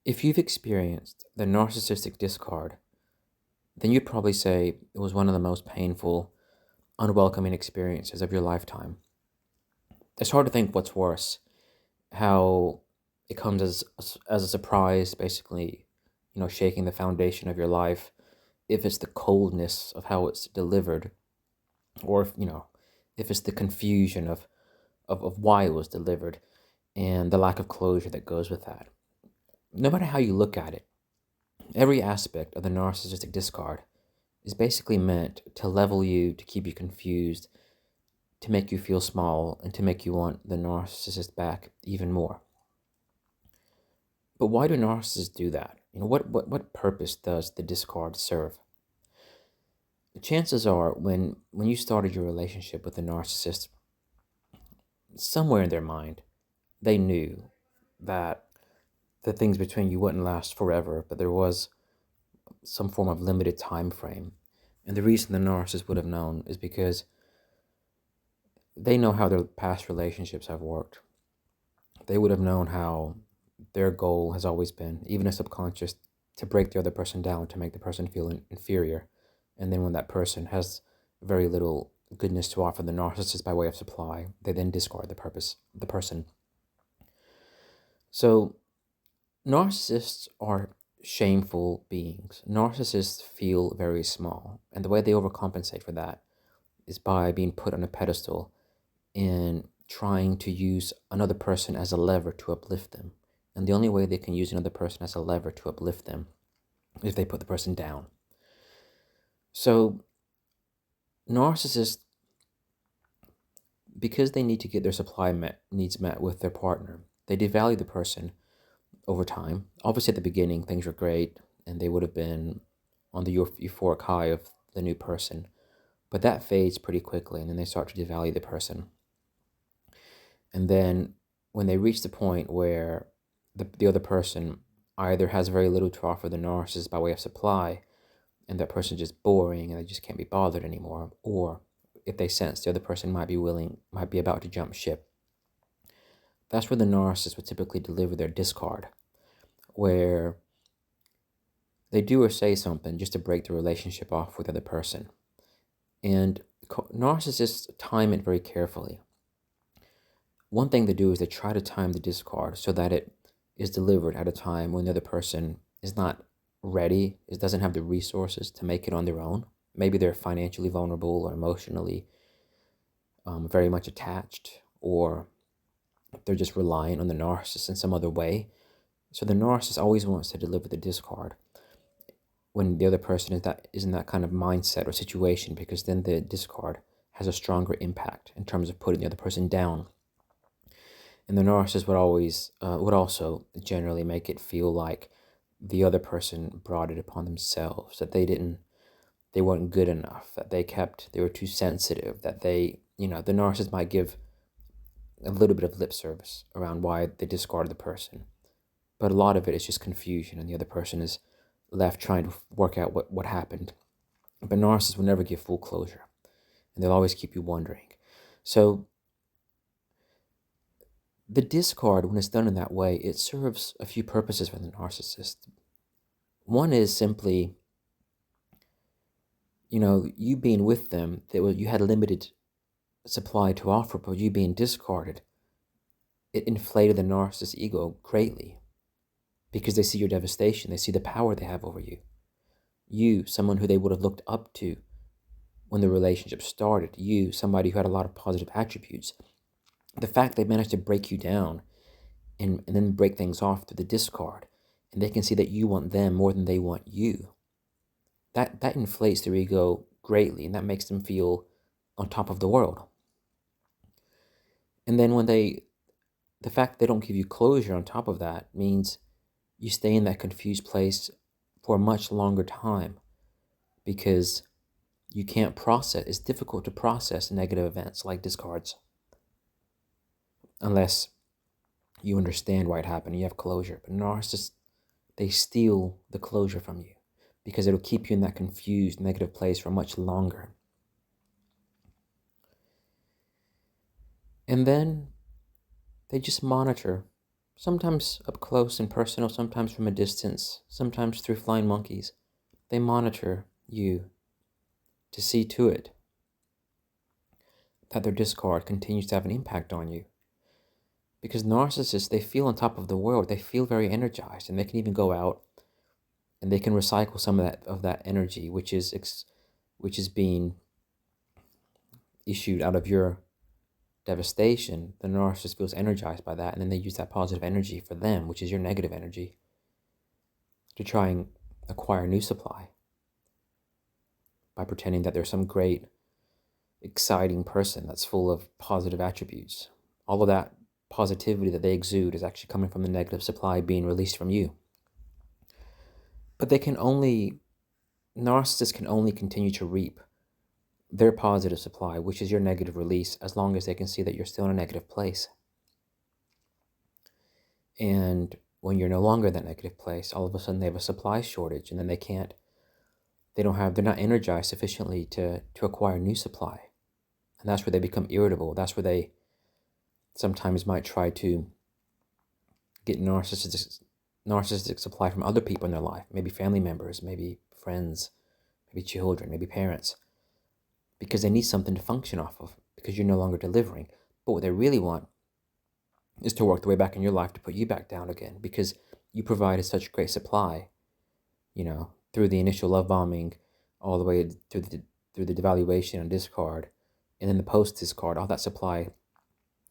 If you've experienced the narcissistic discard, then you'd probably say it was one of the most painful, unwelcoming experiences of your lifetime. It's hard to think what's worse, how it comes as a surprise, basically, shaking the foundation of your life, if it's the coldness of how it's delivered, or if it's the confusion of why it was delivered and the lack of closure that goes with that. No matter how you look at it, every aspect of the narcissistic discard is basically meant to level you, to keep you confused, to make you feel small, and to make you want the narcissist back even more. But why do narcissists do that? What purpose does the discard serve? The chances are when you started your relationship with the narcissist, somewhere in their mind, they knew that the things between you wouldn't last forever, but there was some form of limited time frame. And the reason the narcissist would have known is because they know how their past relationships have worked. They would have known how their goal has always been, even a subconscious, to break the other person down, to make the person feel inferior. And then when that person has very little goodness to offer the narcissist by way of supply, they then discard the person. So narcissists are shameful beings. Narcissists feel very small, and the way they overcompensate for that is by being put on a pedestal and trying to use another person as a lever to uplift them. And the only way they can use another person as a lever to uplift them is if they put the person down. So narcissists, because they need to get their needs met with their partner, they devalue the person over time. Obviously, at the beginning, things were great, and they would have been on the euphoric high of the new person. But that fades pretty quickly, and then they start to devalue the person. And then when they reach the point where the other person either has very little to offer the narcissist by way of supply, and that person's just boring and they just can't be bothered anymore, or if they sense the other person might be about to jump ship, that's where the narcissist would typically deliver their discard, where they do or say something just to break the relationship off with the other person. And narcissists time it very carefully. One thing they do is they try to time the discard so that it is delivered at a time when the other person is not ready, it doesn't have the resources to make it on their own. Maybe they're financially vulnerable or emotionally very much attached, or they're just relying on the narcissist in some other way. So the narcissist always wants to deliver the discard when the other person is in that kind of mindset or situation, because then the discard has a stronger impact in terms of putting the other person down. And the narcissist would also generally make it feel like the other person brought it upon themselves, that they weren't good enough, that they were too sensitive, that the narcissist might give a little bit of lip service around why they discarded the person. But a lot of it is just confusion, and the other person is left trying to work out what happened. But narcissists will never give full closure, and they'll always keep you wondering. So the discard, when it's done in that way, it serves a few purposes for the narcissist. One is simply, you being with them, you had limited supply to offer, but you being discarded, it inflated the narcissist's ego greatly, because they see your devastation, they see the power they have over you. You, someone who they would have looked up to when the relationship started, you, somebody who had a lot of positive attributes, the fact they managed to break you down and then break things off through the discard, and they can see that you want them more than they want you, that inflates their ego greatly, and that makes them feel on top of the world. And then the fact that they don't give you closure on top of that means you stay in that confused place for a much longer time, because you can't process. It's difficult to process negative events like discards unless you understand why it happened, you have closure. But narcissists, they steal the closure from you because it'll keep you in that confused, negative place for much longer. And then they just monitor sometimes up close and personal, sometimes from a distance, sometimes through flying monkeys. They monitor you to see to it that their discard continues to have an impact on you. Because narcissists, they feel on top of the world. They feel very energized, and they can even go out and they can recycle some of that energy, which is being issued out of your devastation. The narcissist feels energized by that, and then they use that positive energy for them, which is your negative energy, to try and acquire new supply by pretending that they're some great, exciting person that's full of positive attributes. All of that positivity that they exude is actually coming from the negative supply being released from you. But narcissists can only continue to reap their positive supply, which is your negative release, as long as they can see that you're still in a negative place. And when you're no longer in that negative place, all of a sudden they have a supply shortage, and then they're not energized sufficiently to acquire new supply. And that's where they become irritable. That's where they sometimes might try to get narcissistic supply from other people in their life, maybe family members, maybe friends, maybe children, maybe parents, because they need something to function off of, because you're no longer delivering. But what they really want is to work their way back in your life to put you back down again, because you provided such great supply, through the initial love bombing, all the way through the devaluation and discard, and then the post discard. All that supply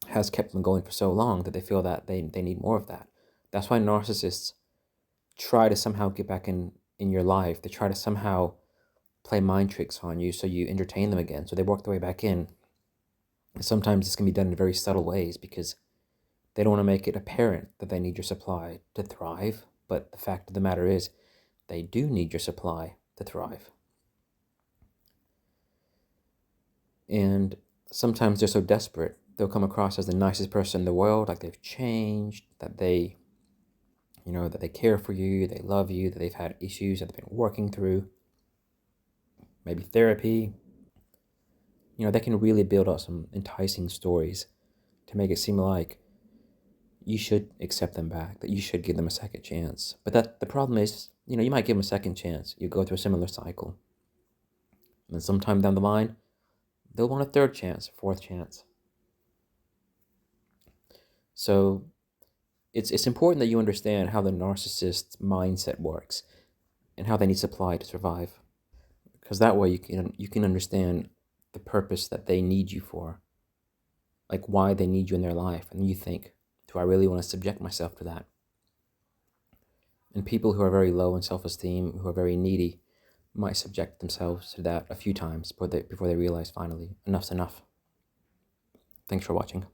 has kept them going for so long that they feel that they need more of that. That's why narcissists try to somehow get back in your life. They try to somehow play mind tricks on you so you entertain them again. So they work their way back in. And sometimes this can be done in very subtle ways, because they don't want to make it apparent that they need your supply to thrive. But the fact of the matter is, they do need your supply to thrive. And sometimes they're so desperate, they'll come across as the nicest person in the world, like they've changed, that they care for you, they love you, that they've had issues that they've been working through, maybe therapy. They can really build up some enticing stories to make it seem like you should accept them back, that you should give them a second chance. But the problem is, you might give them a second chance. You go through a similar cycle. And then sometime down the line, they'll want a third chance, a fourth chance. So it's important that you understand how the narcissist mindset works and how they need supply to survive. Because that way you can understand the purpose that they need you for, like why they need you in their life. And you think, do I really want to subject myself to that? And people who are very low in self-esteem, who are very needy, might subject themselves to that a few times before they realize finally, enough's enough. Thanks for watching.